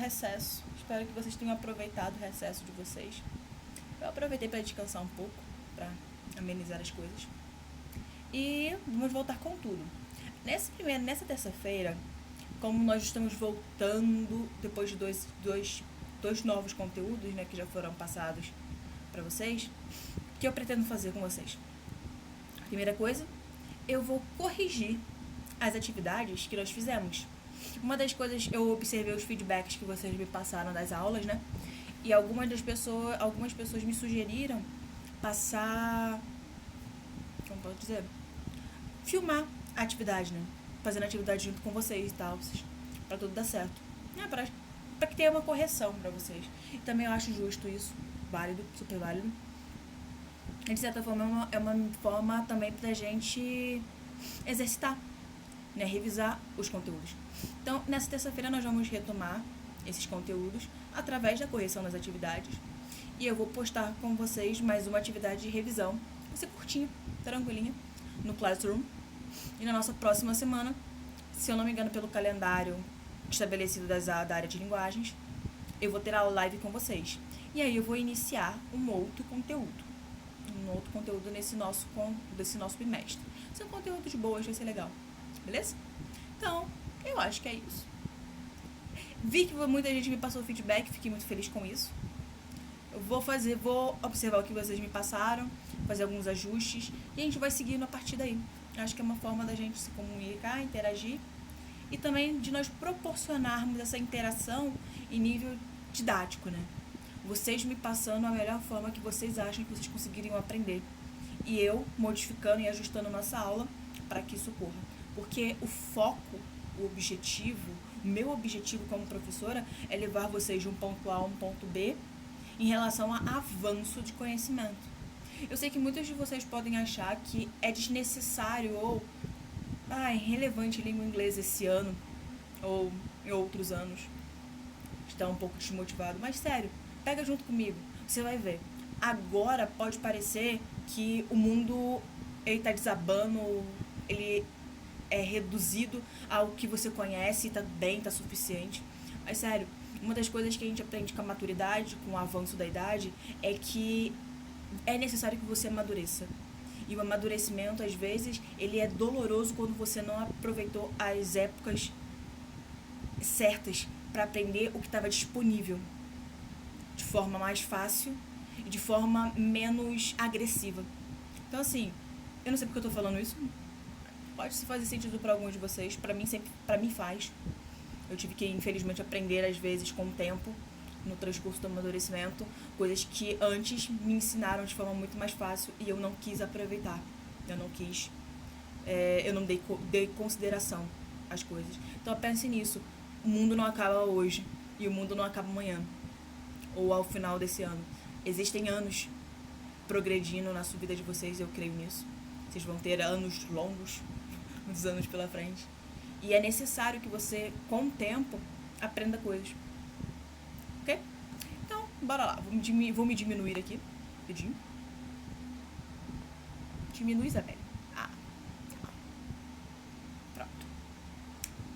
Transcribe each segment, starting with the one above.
recesso. Espero que vocês tenham aproveitado o recesso de vocês. Eu aproveitei para descansar um pouco, para amenizar as coisas. E vamos voltar com tudo. Nessa terça-feira, como nós estamos voltando depois de dois novos conteúdos, né, que já foram passados para vocês, o que eu pretendo fazer com vocês? Primeira coisa, eu vou corrigir as atividades que nós fizemos. Uma das coisas, eu observei os feedbacks que vocês me passaram das aulas, né? E algumas pessoas me sugeriram passar, como posso dizer, filmar a atividade, né? Fazendo a atividade junto com vocês e tal, pra tudo dar certo. Pra que tenha uma correção pra vocês. E também eu acho justo isso, válido, super válido. E de certa forma é uma forma também pra gente exercitar, né? Revisar os conteúdos. Então, nessa terça-feira nós vamos retomar esses conteúdos através da correção das atividades. E eu vou postar com vocês mais uma atividade de revisão. Vai ser curtinha, tranquilinha, no Classroom. E na nossa próxima semana, se eu não me engano pelo calendário estabelecido da área de linguagens, eu vou ter a live com vocês. E aí eu vou iniciar um outro conteúdo desse nosso bimestre. São conteúdos boas, vai ser legal. Beleza? Então, eu acho que é isso. Vi que muita gente me passou feedback, fiquei muito feliz com isso. Eu vou observar o que vocês me passaram, fazer alguns ajustes e a gente vai seguindo a partir daí. Acho que é uma forma da gente se comunicar, interagir e também de nós proporcionarmos essa interação em nível didático, né? Vocês me passando a melhor forma que vocês acham que vocês conseguiriam aprender e eu modificando e ajustando a nossa aula para que isso ocorra. Porque o foco, o meu objetivo como professora é levar vocês de um ponto A a um ponto B em relação a avanço de conhecimento. Eu sei que muitos de vocês podem achar que é desnecessário ou irrelevante língua inglesa esse ano ou em outros anos. Está um pouco desmotivado, mas sério, pega junto comigo, você vai ver. Agora pode parecer que o mundo está desabando, ele é reduzido ao que você conhece e tá bem, tá suficiente. Mas sério, uma das coisas que a gente aprende com a maturidade, com o avanço da idade, é que é necessário que você amadureça. E o amadurecimento, às vezes, ele é doloroso quando você não aproveitou as épocas certas para aprender o que estava disponível de forma mais fácil e de forma menos agressiva. Então, assim, eu não sei porque eu tô falando isso. Pode fazer sentido para alguns de vocês, para mim faz. Eu tive que, infelizmente, aprender às vezes com o tempo, no transcurso do amadurecimento, coisas que antes me ensinaram de forma muito mais fácil e eu não quis aproveitar. Eu não dei consideração às coisas. Então pense nisso, o mundo não acaba hoje e o mundo não acaba amanhã ou ao final desse ano. Existem anos progredindo na subida de vocês, eu creio nisso. Vocês vão ter anos longos, muitos anos pela frente. E é necessário que você, com o tempo, aprenda coisas. Ok? Então, bora lá. Vou me diminuir aqui. Rapidinho. Diminui, Isabelle. Pronto.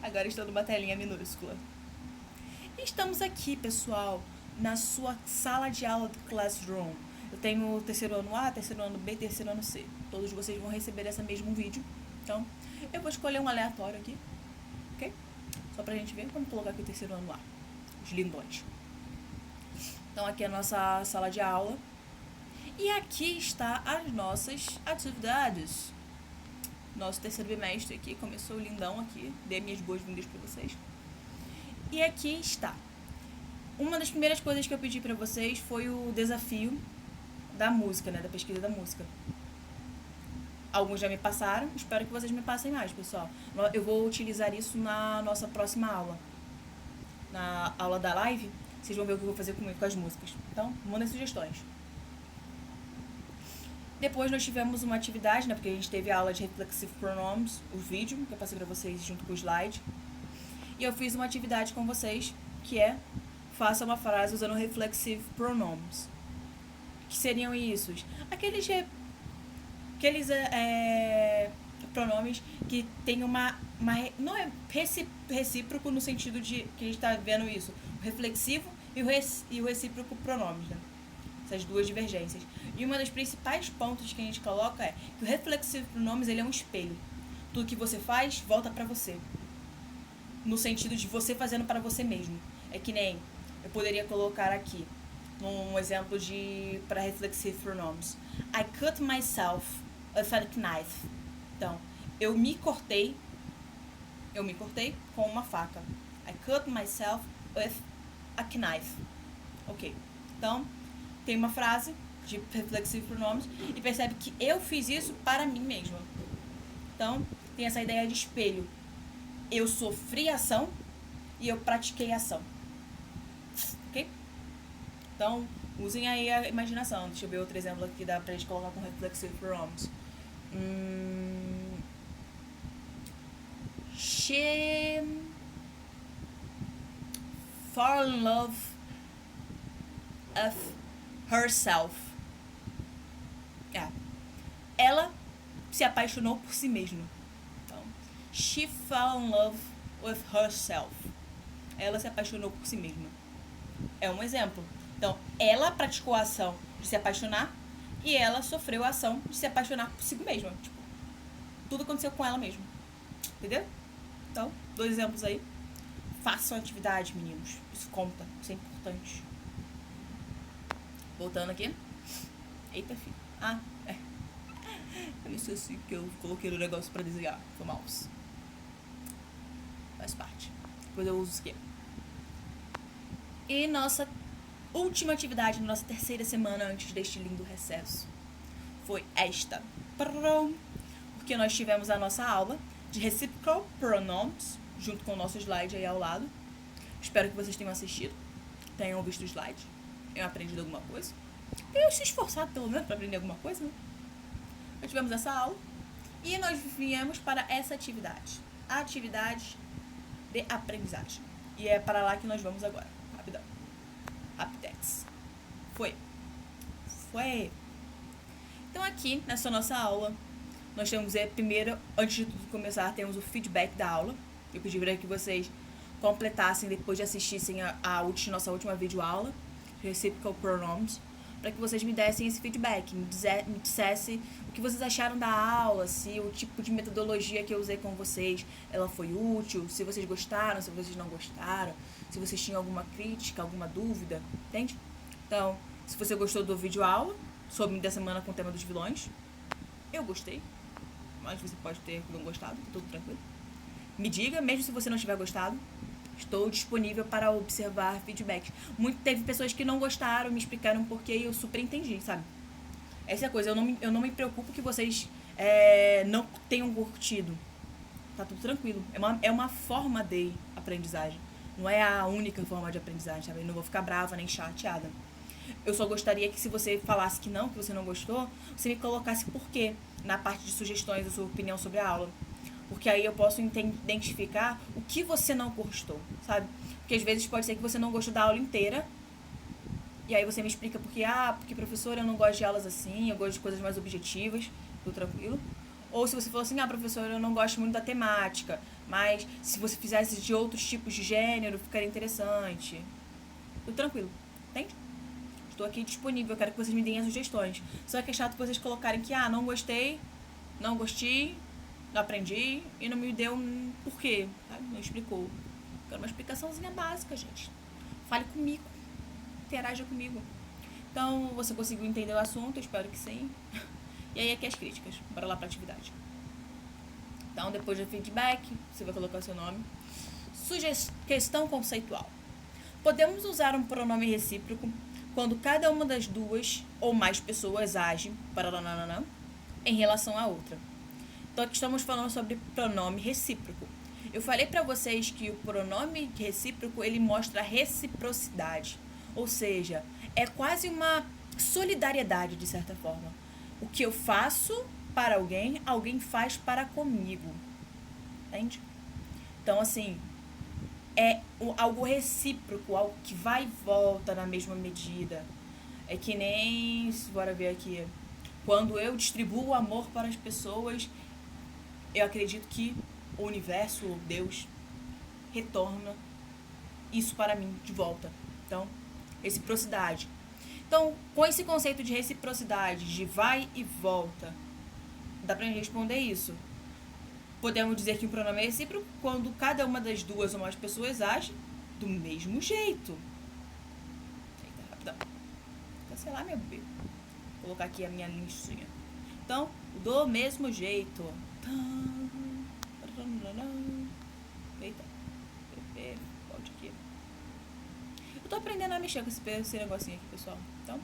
Agora estou numa telinha minúscula. E estamos aqui, pessoal, na sua sala de aula do Classroom. Eu tenho o terceiro ano A, terceiro ano B, terceiro ano C. Todos vocês vão receber esse mesmo vídeo. Então, eu vou escolher um aleatório aqui. Ok? Só pra gente ver. Vamos colocar aqui o terceiro ano A. Os lindões. Então, aqui é a nossa sala de aula. E aqui está as nossas atividades. Nosso terceiro bimestre aqui. Começou lindão aqui. Dei minhas boas-vindas pra vocês. E aqui está. Uma das primeiras coisas que eu pedi pra vocês foi o desafio da música, né? Da pesquisa da música. Alguns já me passaram, espero que vocês me passem mais, pessoal. Eu vou utilizar isso na nossa próxima aula. Na aula da live, vocês vão ver o que eu vou fazer com as músicas. Então, mandem sugestões. Depois nós tivemos uma atividade, né? Porque a gente teve a aula de Reflexive Pronomes, o vídeo, que eu passei pra vocês junto com o slide. E eu fiz uma atividade com vocês, que é faça uma frase usando Reflexive Pronomes. Que seriam isso? Aqueles pronomes que tem uma não é recíproco no sentido de que a gente está vendo isso, o reflexivo e o recíproco pronomes, né? Essas duas divergências. E uma das principais pontos que a gente coloca é que o reflexivo pronomes, ele é um espelho. Tudo que você faz volta para você, no sentido de você fazendo para você mesmo. É que nem eu poderia colocar aqui um exemplo de para reflexive pronomes. I cut myself with a knife. Então, eu me cortei com uma faca. I cut myself with a knife. Ok. Então, tem uma frase de reflexive pronomes e percebe que eu fiz isso para mim mesma. Então, tem essa ideia de espelho. Eu sofri ação e eu pratiquei ação. Ok? Então, usem aí a imaginação. Deixa eu ver outro exemplo aqui que dá pra gente colocar com reflexive pronomes. She fall in love with herself. Ela se apaixonou por si mesma. Então, she fell in love with herself. Ela se apaixonou por si mesma. É um exemplo. Então, ela praticou a ação de se apaixonar e ela sofreu a ação de se apaixonar por si mesma. Tipo, tudo aconteceu com ela mesma. Entendeu? Então, 2 exemplos aí. Façam atividade, meninos. Isso conta. Isso é importante. Voltando aqui. Eita, filho. Eu esqueci que eu coloquei no negócio pra desenhar. Foi mouse. Faz parte. Depois eu uso isso aqui. E nossa última atividade na nossa 3ª semana antes deste lindo recesso foi esta. Porque nós tivemos a nossa aula de reciprocal pronomes, junto com o nosso slide aí ao lado. Espero que vocês tenham assistido, tenham visto o slide, tenham aprendido alguma coisa. Tenham se esforçado pelo menos para aprender alguma coisa, né? Nós tivemos essa aula e nós viemos para essa atividade. A atividade de aprendizagem. E é para lá que nós vamos agora. Rapidão. Rapidex. Foi. Então aqui, nessa nossa aula, nós temos primeiro, antes de tudo começar, temos o feedback da aula. Eu pediria que vocês completassem depois de assistissem a nossa última videoaula, Reciprocal Pronomes, para que vocês me dessem esse feedback, me dissessem o que vocês acharam da aula, se o tipo de metodologia que eu usei com vocês, ela foi útil, se vocês gostaram, se vocês não gostaram, se vocês tinham alguma crítica, alguma dúvida, entende? Então, se você gostou do videoaula sobre da semana com o tema dos vilões, eu gostei, mas você pode ter não gostado, tá tudo tranquilo. Me diga, mesmo se você não tiver gostado, estou disponível para observar feedbacks. Teve pessoas que não gostaram, me explicaram por quê e eu super entendi, sabe? Essa é a coisa, eu não me preocupo que vocês não tenham curtido. Tá tudo tranquilo. É uma forma de aprendizagem. Não é a única forma de aprendizagem, sabe? Eu não vou ficar brava nem chateada. Eu só gostaria que se você falasse que você não gostou, você me colocasse por quê na parte de sugestões da sua opinião sobre a aula. Porque aí eu posso identificar o que você não gostou, sabe? Porque às vezes pode ser que você não gostou da aula inteira. E aí você me explica porque professora, eu não gosto de aulas assim, eu gosto de coisas mais objetivas, tudo tranquilo. Ou se você falou assim, professora, eu não gosto muito da temática, mas se você fizesse de outros tipos de gênero, ficaria interessante. Tudo tranquilo, entende? Estou aqui disponível, eu quero que vocês me deem as sugestões. Só que é chato vocês colocarem que, não gostei, não gostei, não aprendi e não me deu um porquê, sabe? Não explicou. Quero uma explicaçãozinha básica, gente. Fale comigo, interaja comigo. Então, você conseguiu entender o assunto? Eu espero que sim. E aí aqui as críticas. Bora lá pra atividade. Então, depois do feedback, você vai colocar o seu nome. Questão conceitual. Podemos usar um pronome recíproco quando cada uma das duas ou mais pessoas age em relação à outra. Então, aqui estamos falando sobre pronome recíproco. Eu falei para vocês que o pronome recíproco, ele mostra reciprocidade. Ou seja, é quase uma solidariedade, de certa forma. O que eu faço para alguém, alguém faz para comigo. Entende? Então, assim, é algo recíproco, algo que vai e volta na mesma medida. É que nem, bora ver aqui, quando eu distribuo amor para as pessoas, eu acredito que o universo, ou Deus, retorna isso para mim de volta. Então, reciprocidade. Então, com esse conceito de reciprocidade, de vai e volta, dá pra gente responder isso. Podemos dizer que o pronome é recíproco quando cada uma das duas ou mais pessoas age do mesmo jeito. Eita, rapidão. Cancelar, meu bebê. Vou colocar aqui a minha listinha. Então, do mesmo jeito. Eita. Volte aqui. Eu tô aprendendo a mexer com esse negocinho aqui, pessoal. Então,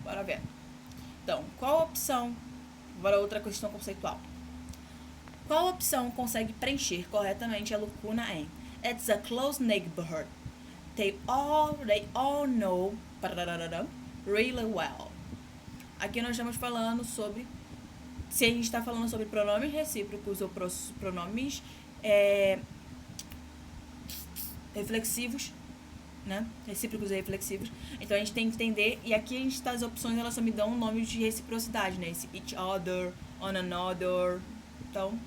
bora ver. Então, qual a opção? Agora outra questão conceitual. Qual opção consegue preencher corretamente a lacuna em It's a close neighborhood. They all know really well. Aqui nós estamos falando sobre, se a gente está falando sobre pronomes recíprocos ou pronomes reflexivos, né? Recíprocos e reflexivos. Então a gente tem que entender, e aqui a gente tá, as opções elas só me dão um nome de reciprocidade, né? Esse each other, on another. Então,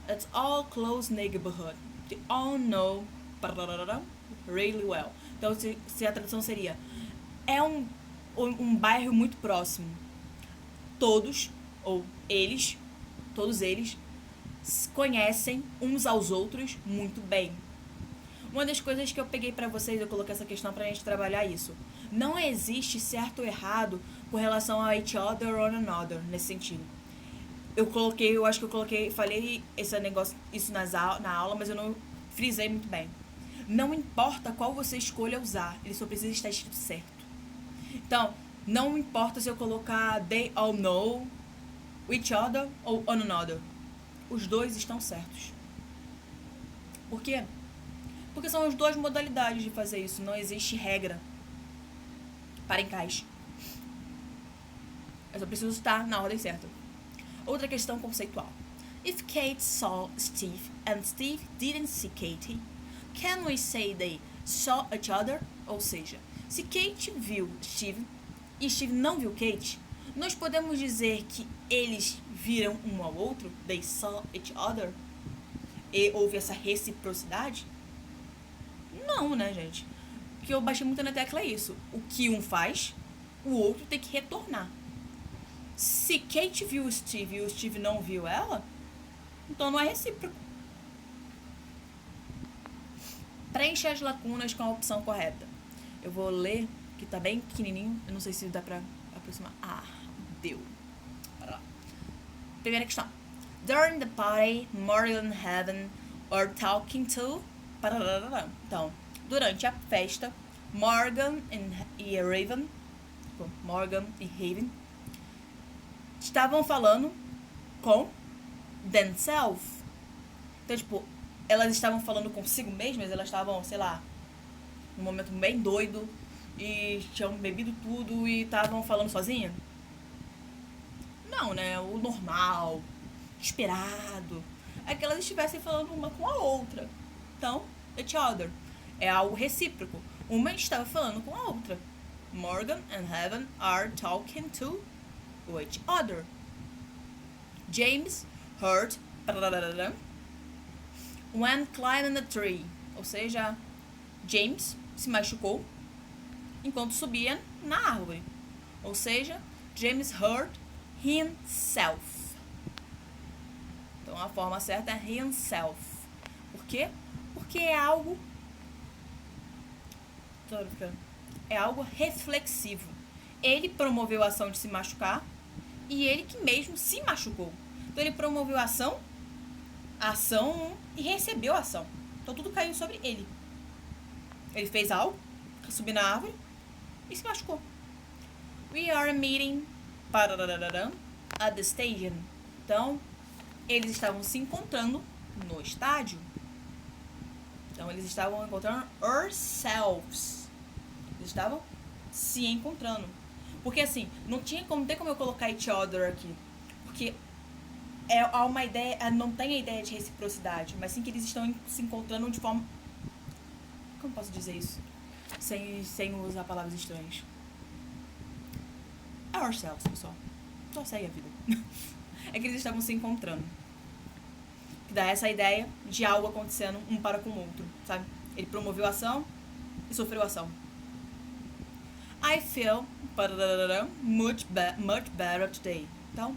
it's all close neighborhood. They all know really well. Então, se a tradução seria, é um bairro muito próximo. Todos, ou eles, todos eles, conhecem uns aos outros muito bem. Uma das coisas que eu peguei pra vocês, eu coloquei essa questão pra gente trabalhar isso. Não existe certo ou errado com relação a each other or another, nesse sentido. Eu acho que eu coloquei, falei esse negócio, isso na aula, mas eu não frisei muito bem. Não importa qual você escolha usar, ele só precisa estar escrito certo. Então, não importa se eu colocar they all know, each other ou on another. Os dois estão certos. Por quê? Porque são as duas modalidades de fazer isso. Não existe regra para encaixe. Eu só preciso estar na ordem certa. Outra questão conceitual. If Kate saw Steve and Steve didn't see Katie, can we say they saw each other? Ou seja, se Kate viu Steve e Steve não viu Kate, nós podemos dizer que eles viram um ao outro? They saw each other? E houve essa reciprocidade? Não, né, gente? O que eu baixei muito na tecla é isso. O que um faz, o outro tem que retornar. Se Kate viu o Steve e o Steve não viu ela, então não é recíproco. Preencha as lacunas com a opção correta. Eu vou ler, que tá bem pequenininho. Eu não sei se dá pra aproximar. Ah, deu. Para lá. Primeira questão. During the party, Morgan and Heaven are talking to... Então, durante a festa, Morgan e Raven estavam falando com themselves. Então, tipo, elas estavam falando consigo mesmas, elas estavam, sei lá, num momento bem doido e tinham bebido tudo e estavam falando sozinha? Não, né? O normal, esperado, é que elas estivessem falando uma com a outra. Então, each other é algo recíproco. Uma estava falando com a outra. Morgan and Heaven are talking to each other. James hurt when climbing a tree. Ou seja, James se machucou enquanto subia na árvore. Ou seja, James hurt himself. Então a forma certa é himself. Por quê? Porque é algo reflexivo. Ele promoveu a ação de se machucar e ele que mesmo se machucou. Então ele promoveu a ação e recebeu a ação. Então tudo caiu sobre ele. Ele fez algo, subiu na árvore e se machucou. We are meeting at the station. Então, eles estavam se encontrando no estádio. Então, eles estavam encontrando ourselves. Eles estavam se encontrando. Porque, assim, não tem como eu colocar each other aqui. Porque há uma ideia, não tem a ideia de reciprocidade, mas sim que eles estão se encontrando de forma... Como posso dizer isso? Sem usar palavras estranhas. É ourselves, pessoal. Só segue a vida. é que eles estavam se encontrando. Que dá essa ideia de algo acontecendo um para com o outro, sabe? Ele promoveu a ação e sofreu a ação. I feel much better today. Então,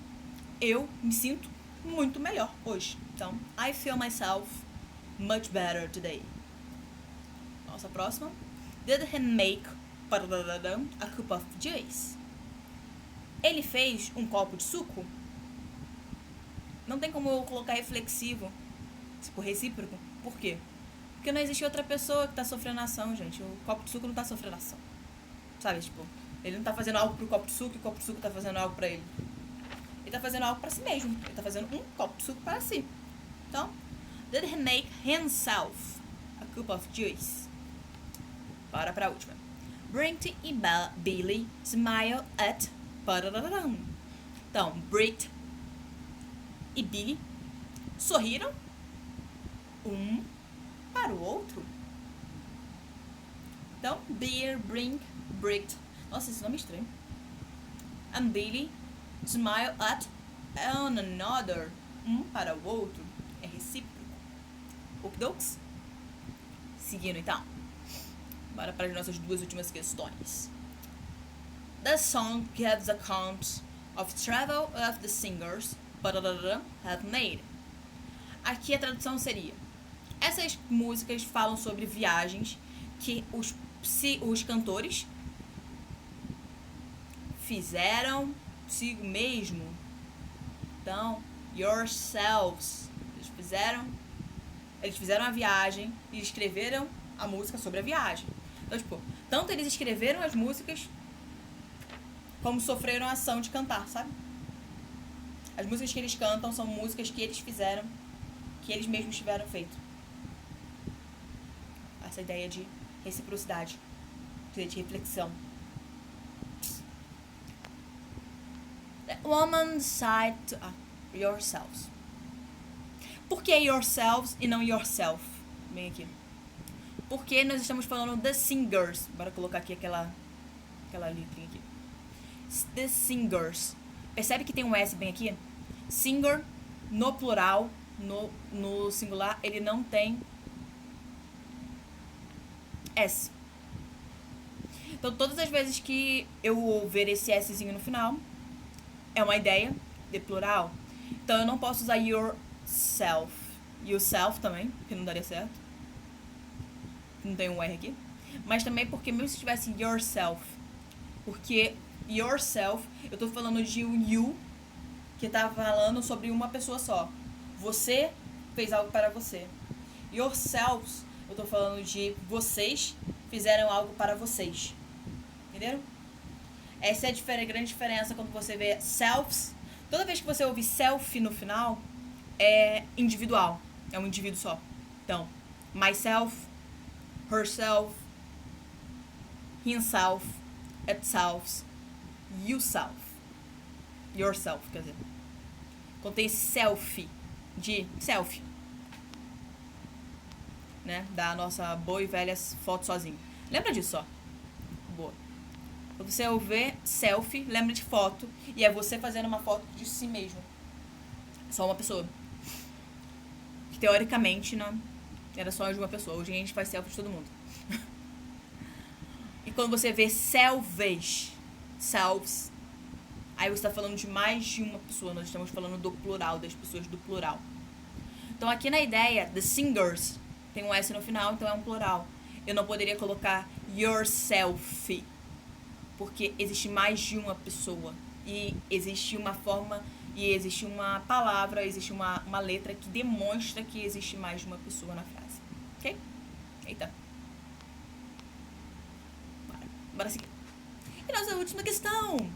eu me sinto muito melhor hoje. Então, I feel myself much better today. Nossa próxima. Did he make a cup of juice? Ele fez um copo de suco? Não tem como eu colocar reflexivo, tipo recíproco. Por quê? Porque não existe outra pessoa que tá sofrendo ação, gente. O copo de suco não tá sofrendo ação. Sabe, tipo, ele não tá fazendo algo pro copo de suco e o copo de suco tá fazendo algo pra ele. Ele tá fazendo algo pra si mesmo. Ele tá fazendo um copo de suco para si. Então, did he make himself a cup of juice? Bora pra última. Britt e Billy smile at... Então, Britt e Billy sorriram um para o outro. Então, Beer, Brink, Britt. Nossa, esse nome é estranho. And Billy smile at one another. Um para o outro. É recíproco. Okidokes? Seguindo, então. Bora para as nossas duas últimas questões. The song gives account of travel of the singers have made. Aqui a tradução seria: essas músicas falam sobre viagens que os cantores fizeram consigo mesmo. Então, yourselves. Eles fizeram a viagem e escreveram a música sobre a viagem. Então, tipo, tanto eles escreveram as músicas como sofreram a ação de cantar, sabe? As músicas que eles cantam são músicas que eles fizeram, que eles mesmos tiveram feito. Essa ideia de reciprocidade, de reflexão. Woman side to yourselves. Por que yourselves e não yourself? Bem aqui. Porque nós estamos falando the singers. Bora colocar aqui aquela letrinha aqui. The singers. Percebe que tem um S bem aqui? Singer, no plural, no singular, ele não tem S. Então, todas as vezes que eu ver esse Szinho no final, é uma ideia de plural. Então, eu não posso usar yourself. Yourself também, que não daria certo. Não tem um R aqui. Mas também porque mesmo se tivesse yourself, porque yourself, eu tô falando de um you, que tá falando sobre uma pessoa só. Você fez algo para você. Yourselves, eu tô falando de vocês fizeram algo para vocês. Entenderam? Essa é a grande diferença quando você vê selves. Toda vez que você ouve self no final, é individual. É um indivíduo só. Então, myself, herself, himself, itself, yourself. Yourself, quer dizer. Quando tem esse selfie, de selfie, né? Da nossa boa e velha foto sozinho. Lembra disso, ó. Boa. Quando você ouvir selfie, lembra de foto. E é você fazendo uma foto de si mesmo. Só uma pessoa. Que teoricamente, não era só de uma pessoa. Hoje a gente faz selfie de todo mundo. E quando você vê selves, aí você está falando de mais de uma pessoa. Nós estamos falando do plural, das pessoas do plural. Então aqui na ideia, the singers, tem um S no final, então é um plural. Eu não poderia colocar yourself, porque existe mais de uma pessoa. E existe uma forma, e existe uma palavra, existe uma letra que demonstra que existe mais de uma pessoa na frase. Ok? Eita. Bora seguir. E nossa última questão.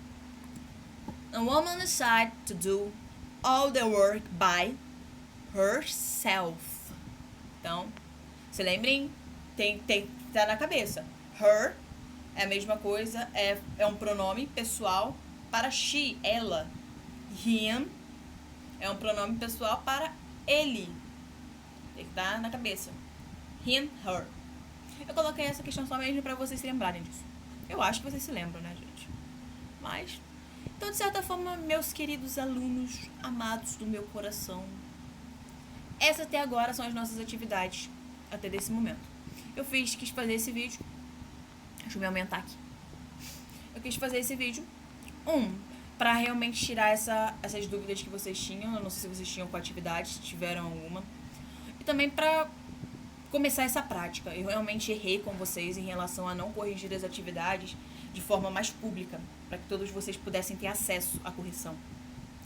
A woman decided to do all the work by herself. Então, se lembrem, tá na cabeça. Her é a mesma coisa, é um pronome pessoal para she, ela. Him é um pronome pessoal para ele. Tem que estar na cabeça. Him, her. Eu coloquei essa questão só mesmo para vocês se lembrarem disso. Eu acho que vocês se lembram, né, gente? Mas Então, de certa forma, meus queridos alunos amados do meu coração, essas até agora são as nossas atividades até desse momento. Eu quis fazer esse vídeo. Deixa eu me aumentar aqui. Eu quis fazer esse vídeo para realmente tirar essas dúvidas que vocês tinham. Eu não sei se vocês tinham com a atividade, se tiveram alguma. E também para começar essa prática. Eu realmente errei com vocês em relação a não corrigir as atividades de forma mais pública, para que todos vocês pudessem ter acesso à correção.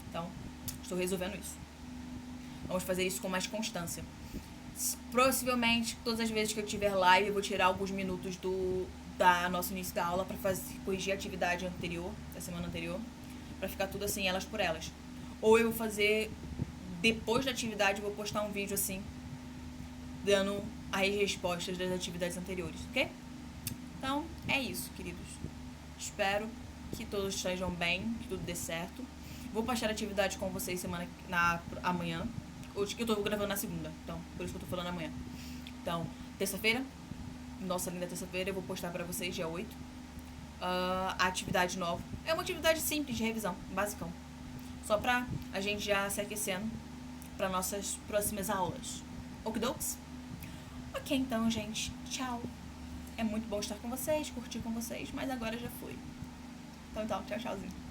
Então, estou resolvendo isso. Vamos fazer isso com mais constância. Possivelmente, todas as vezes que eu tiver live, eu vou tirar alguns minutos da nosso início da aula para corrigir a atividade anterior, da semana anterior, para ficar tudo assim, elas por elas. Ou eu vou fazer, depois da atividade, eu vou postar um vídeo assim, dando as respostas das atividades anteriores, ok? Então, é isso, queridos. Espero que todos estejam bem, que tudo dê certo. Vou postar atividade com vocês amanhã. Hoje que eu tô gravando na segunda, então, por isso que eu tô falando amanhã. Então, terça-feira, nossa linda terça-feira, eu vou postar pra vocês, dia 8. A atividade nova. É uma atividade simples de revisão, basicão. Só pra a gente já se aquecendo para nossas próximas aulas. Okidokes? Ok, então, gente. Tchau. É muito bom estar com vocês, curtir com vocês, mas agora já foi. Então, tchau, tchauzinho.